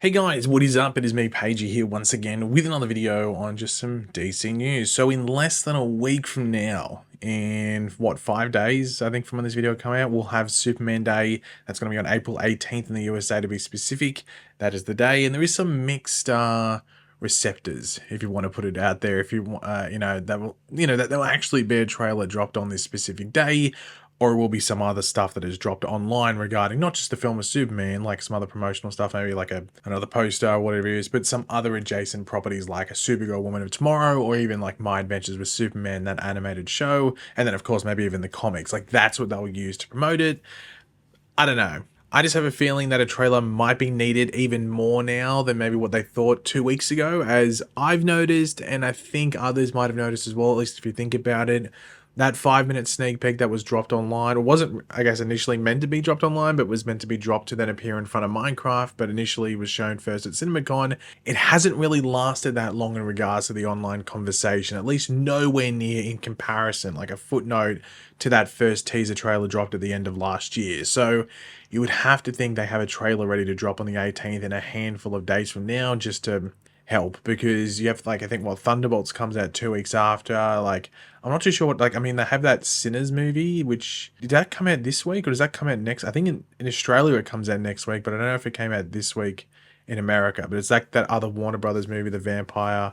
Hey guys, what is up? It is me, Pagey, here once again with another video on just some DC news. So in less than a week from now, in what, 5 days, I think from when this video come out, we'll have Superman Day. That's going to be on April 18th in the USA to be specific. That is the day, and there is some mixed receptors, if you want to put it out there. If you that there will actually be a trailer dropped on this specific day, or it will be some other stuff that is dropped online regarding not just the film of Superman, like some other promotional stuff, maybe like another poster or whatever it is, but some other adjacent properties like a Supergirl Woman of Tomorrow, or even like My Adventures with Superman, that animated show, and then of course maybe even the comics. Like that's what they'll use to promote it. I don't know. I just have a feeling that a trailer might be needed even more now than maybe what they thought 2 weeks ago, as I've noticed, and I think others might have noticed as well, at least if you think about it. That 5-minute sneak peek that was dropped online, or wasn't, I guess, initially meant to be dropped online, but was meant to be dropped to then appear in front of Minecraft, but initially was shown first at CinemaCon. It hasn't really lasted that long in regards to the online conversation, at least nowhere near in comparison, like a footnote to that first teaser trailer dropped at the end of last year. So you would have to think they have a trailer ready to drop on the 18th in a handful of days from now just to help, because you have, like, I think what Thunderbolts comes out 2 weeks after. Like, I'm not too sure what, like, I mean, they have that Sinners movie, which, did that come out this week or does that come out next? I think in Australia it comes out next week, but I don't know if it came out this week in America. But it's like that other Warner Brothers movie, the vampire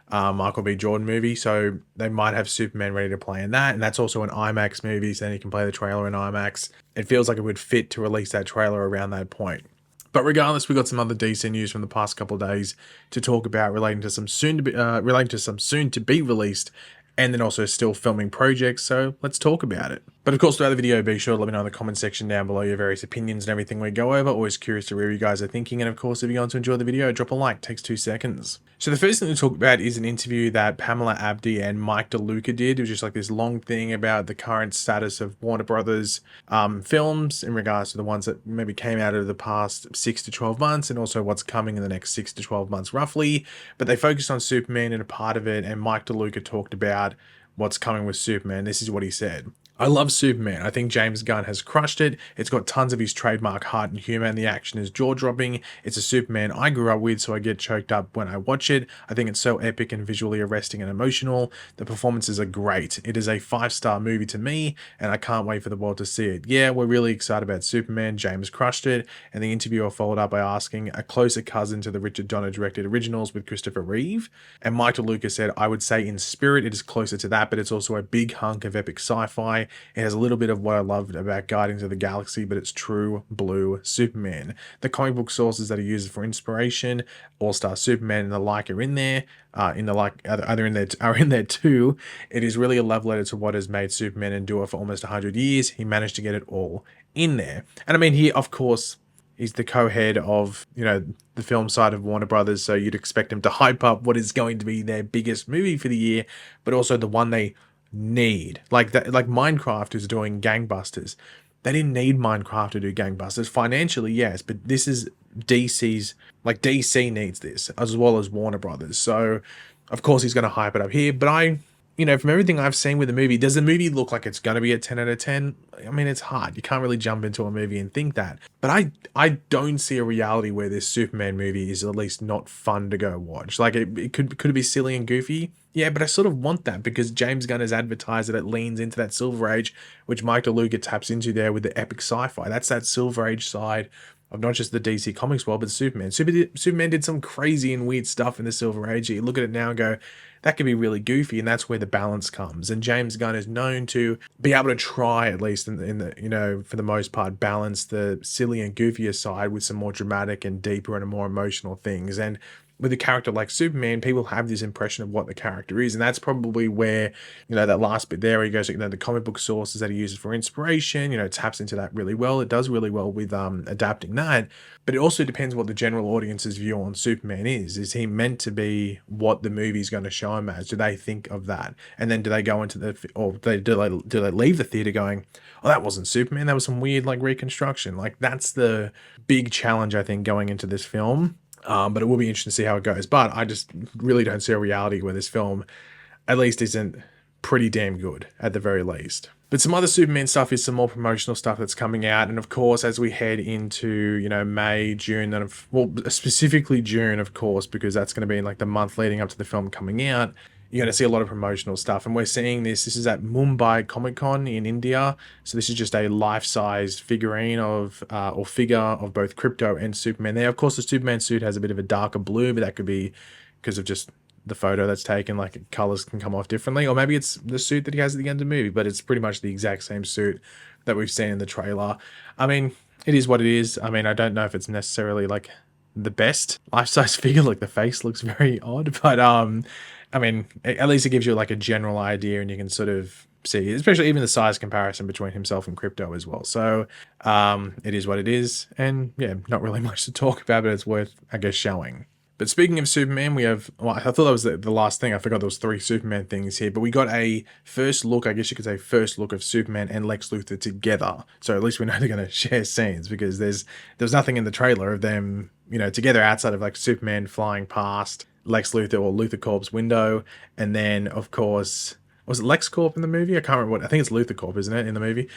Michael B. Jordan movie, so they might have Superman ready to play in that, and that's also an IMAX movie, so then you can play the trailer in IMAX. It feels like it would fit to release that trailer around that point. But regardless, we got some other DC news from the past couple of days to talk about, relating to some soon to be released, and then also still filming projects. So let's talk about it. But of course, throughout the video, be sure to let me know in the comment section down below your various opinions and everything we go over. Always curious to hear what you guys are thinking. And of course, if you're going to enjoy the video, drop a like. It takes 2 seconds. So the first thing to talk about is an interview that Pamela Abdi and Mike DeLuca did. It was just like this long thing about the current status of Warner Brothers films in regards to the ones that maybe came out of the past 6 to 12 months, and also what's coming in the next 6 to 12 months roughly. But they focused on Superman in a part of it, and Mike DeLuca talked about what's coming with Superman. This is what he said. I love Superman. I think James Gunn has crushed it. It's got tons of his trademark heart and humor, and the action is jaw-dropping. It's a Superman I grew up with, so I get choked up when I watch it. I think it's so epic and visually arresting and emotional. The performances are great. It is a 5-star movie to me, and I can't wait for the world to see it. Yeah, we're really excited about Superman. James crushed it. And the interviewer followed up by asking, a closer cousin to the Richard Donner directed originals with Christopher Reeve? And Mike DeLuca said, I would say in spirit it is closer to that, but it's also a big hunk of epic sci-fi. It has a little bit of what I loved about Guardians of the Galaxy, but it's true blue Superman. The comic book sources that are used for inspiration, All-Star Superman and the like, are in there. Are in there too. It is really a love letter to what has made Superman endure for almost 100 years. He managed to get it all in there. And I mean, he, of course, he's the co-head of, the film side of Warner Brothers, so you'd expect him to hype up what is going to be their biggest movie for the year, but also the one they need. Like that, like Minecraft is doing gangbusters. They didn't need Minecraft to do gangbusters. Financially, yes, but this is DC's, like DC needs this as well as Warner Brothers. So of course he's going to hype it up here, but from everything I've seen with the movie, does the movie look like it's going to be a 10 out of 10? I mean, it's hard. You can't really jump into a movie and think that. But I don't see a reality where this Superman movie is at least not fun to go watch. Like, it could be silly and goofy? Yeah, but I sort of want that, because James Gunn has advertised that it leans into that Silver Age, which Mike DeLuca taps into there with the epic sci-fi. That's that Silver Age side of not just the DC Comics world, but Superman. Superman did some crazy and weird stuff in the Silver Age. You look at it now and go, that could be really goofy, and that's where the balance comes. And James Gunn is known to be able to try, at least in the for the most part, balance the silly and goofier side with some more dramatic and deeper and more emotional things. And with a character like Superman, people have this impression of what the character is, and that's probably where, that last bit there where he goes, the comic book sources that he uses for inspiration, taps into that really well. It does really well with adapting that, but it also depends what the general audience's view on Superman is. Is he meant to be what the movie's going to show him as? Do they think of that? And then do they go into do they leave the theater going, oh, that wasn't Superman, that was some weird, like, reconstruction? Like, that's the big challenge, I think, going into this film. But it will be interesting to see how it goes. But I just really don't see a reality where this film at least isn't pretty damn good at the very least. But some other Superman stuff is some more promotional stuff that's coming out. And of course, as we head into, May, June, well, specifically June, of course, because that's going to be in like the month leading up to the film coming out, you're going to see a lot of promotional stuff. And we're seeing this. This is at Mumbai Comic Con in India. So this is just a life-size figurine or figure of both Crypto and Superman there. Of course, the Superman suit has a bit of a darker blue, but that could be because of just the photo that's taken, like colors can come off differently, or maybe it's the suit that he has at the end of the movie, but it's pretty much the exact same suit that we've seen in the trailer. I mean, it is what it is. I mean, I don't know if it's necessarily like the best life-size figure, like the face looks very odd, but I mean, at least it gives you like a general idea, and you can sort of see, especially even the size comparison between himself and Crypto as well. So it is what it is, and yeah, not really much to talk about, but it's worth, I guess, showing. But speaking of Superman, we have, well, I thought that was the last thing. I forgot there was 3 Superman things here, but we got a first look, I guess you could say first look of Superman and Lex Luthor together. So at least we know they're going to share scenes, because there's nothing in the trailer of them, together outside of like Superman flying past Lex Luthor or Luthor Corp's window. And then of course, was it Lex Corp in the movie? I can't remember I think it's Luthor Corp, isn't it, in the movie?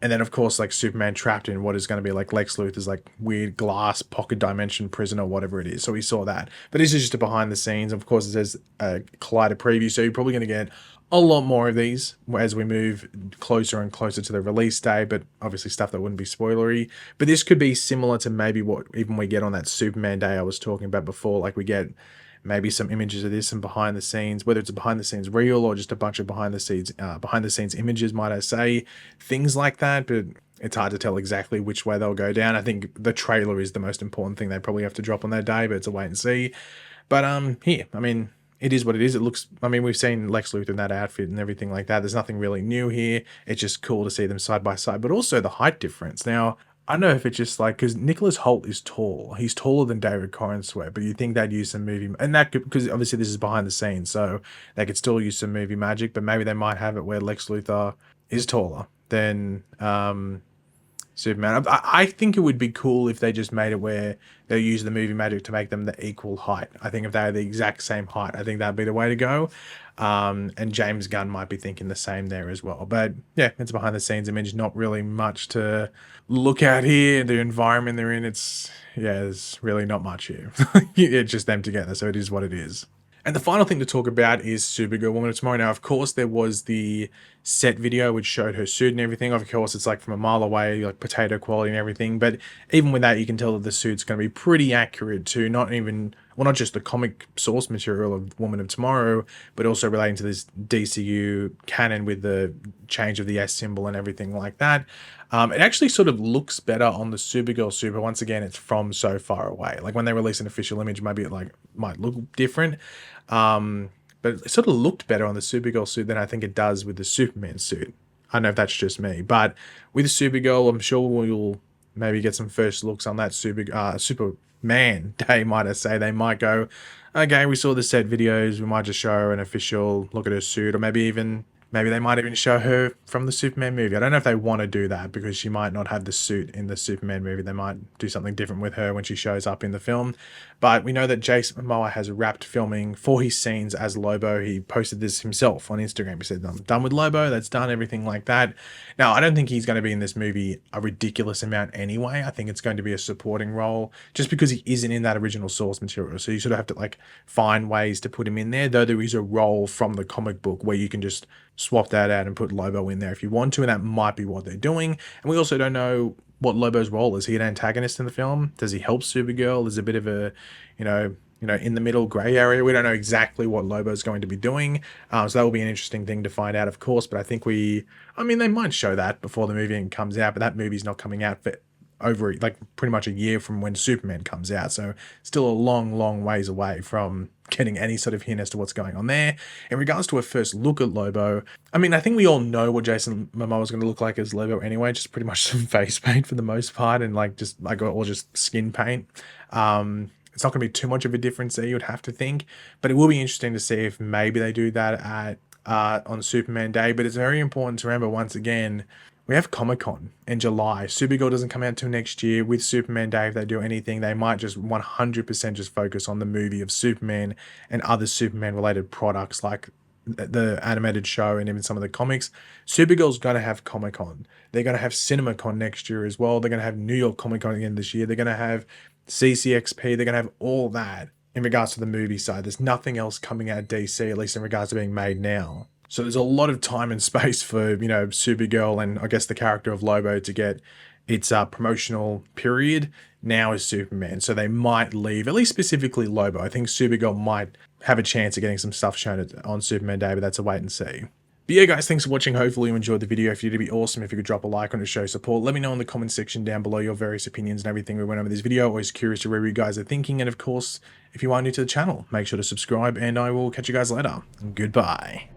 And then, of course, like Superman trapped in what is going to be like Lex Luthor's like weird glass pocket dimension prison or whatever it is. So we saw that. But this is just a behind the scenes. Of course, it says Collider preview. So you're probably going to get a lot more of these as we move closer and closer to the release day. But obviously stuff that wouldn't be spoilery. But this could be similar to maybe what even we get on that Superman day I was talking about before. Like we get maybe some images of this and behind the scenes, whether it's a behind the scenes reel or just a bunch of behind the scenes images, might I say, things like that. But it's hard to tell exactly which way they'll go down. I think the trailer is the most important thing they probably have to drop on that day, but it's a wait and see. But here, I mean, it is what it is. It looks, I mean, we've seen Lex Luthor in that outfit and everything like that. There's nothing really new here. It's just cool to see them side by side, but also the height difference. Now, I don't know if it's just like, because Nicholas Hoult is tall. He's taller than David Corenswet, but you think they'd use some movie, and that could, because obviously this is behind the scenes, so they could still use some movie magic, but maybe they might have it where Lex Luthor is taller than Superman. I think it would be cool if they just made it where they use the movie magic to make them the equal height. I think if they are the exact same height, I think that'd be the way to go. And James Gunn might be thinking the same there as well. But yeah, it's a behind the scenes image. Not really much to look at here. The environment they're in, there's really not much here. It's just them together. So it is what it is. And the final thing to talk about is Supergirl Woman of Tomorrow. Now, of course, there was the set video which showed her suit and everything. Of course, it's like from a mile away, like potato quality and everything. But even with that, you can tell that the suit's going to be pretty accurate to not just the comic source material of Woman of Tomorrow, but also relating to this DCEU canon with the change of the S symbol and everything like that. It actually sort of looks better on the Supergirl suit, but once again, it's from so far away. Like when they release an official image, maybe it might look different. But it sort of looked better on the Supergirl suit than I think it does with the Superman suit. I don't know if that's just me, but with Supergirl, I'm sure we'll maybe get some first looks on that Superman day, might I say. They might go, okay, we saw the set videos, we might just show an official look at her suit, or maybe they might even show her from the Superman movie. I don't know if they want to do that because she might not have the suit in the Superman movie. They might do something different with her when she shows up in the film. But we know that Jason Momoa has wrapped filming for his scenes as Lobo. He posted this himself on Instagram. He said, I'm done with Lobo. That's done, everything like that. Now, I don't think he's going to be in this movie a ridiculous amount anyway. I think it's going to be a supporting role just because he isn't in that original source material. So you sort of have to find ways to put him in there, though there is a role from the comic book where you can just swap that out and put Lobo in there if you want to, and that might be what they're doing. And we also don't know what Lobo's role is. He an antagonist in the film? Does he help Supergirl? There's a bit of a, in the middle gray area. We don't know exactly what Lobo's going to be doing. So that will be an interesting thing to find out, of course. But I think they might show that before the movie comes out, but that movie's not coming out for over pretty much a year from when Superman comes out. So still a long, long ways away from getting any sort of hint as to what's going on there. In regards to a first look at Lobo, I think we all know what Jason Momoa is going to look like as Lobo anyway, just pretty much some face paint for the most part, and just skin paint. It's not going to be too much of a difference there, you would have to think, but it will be interesting to see if maybe they do that on Superman Day. But it's very important to remember, once again, we have Comic-Con in July. Supergirl doesn't come out until next year. With Superman Day, if they do anything, they might just 100% just focus on the movie of Superman and other Superman-related products like the animated show and even some of the comics. Supergirl's going to have Comic-Con. They're going to have CinemaCon next year as well. They're going to have New York Comic-Con again this year. They're going to have CCXP. They're going to have all that in regards to the movie side. There's nothing else coming out of DC, at least in regards to being made now. So there's a lot of time and space for, Supergirl and I guess the character of Lobo to get its promotional period. Now is Superman. So they might leave, at least specifically Lobo. I think Supergirl might have a chance of getting some stuff shown on Superman Day, but that's a wait and see. But yeah, guys, thanks for watching. Hopefully you enjoyed the video. If you did, it'd be awesome if you could drop a like on it to show support. Let me know in the comment section down below your various opinions and everything we went over this video. Always curious to hear what you guys are thinking. And of course, if you are new to the channel, make sure to subscribe and I will catch you guys later. Goodbye.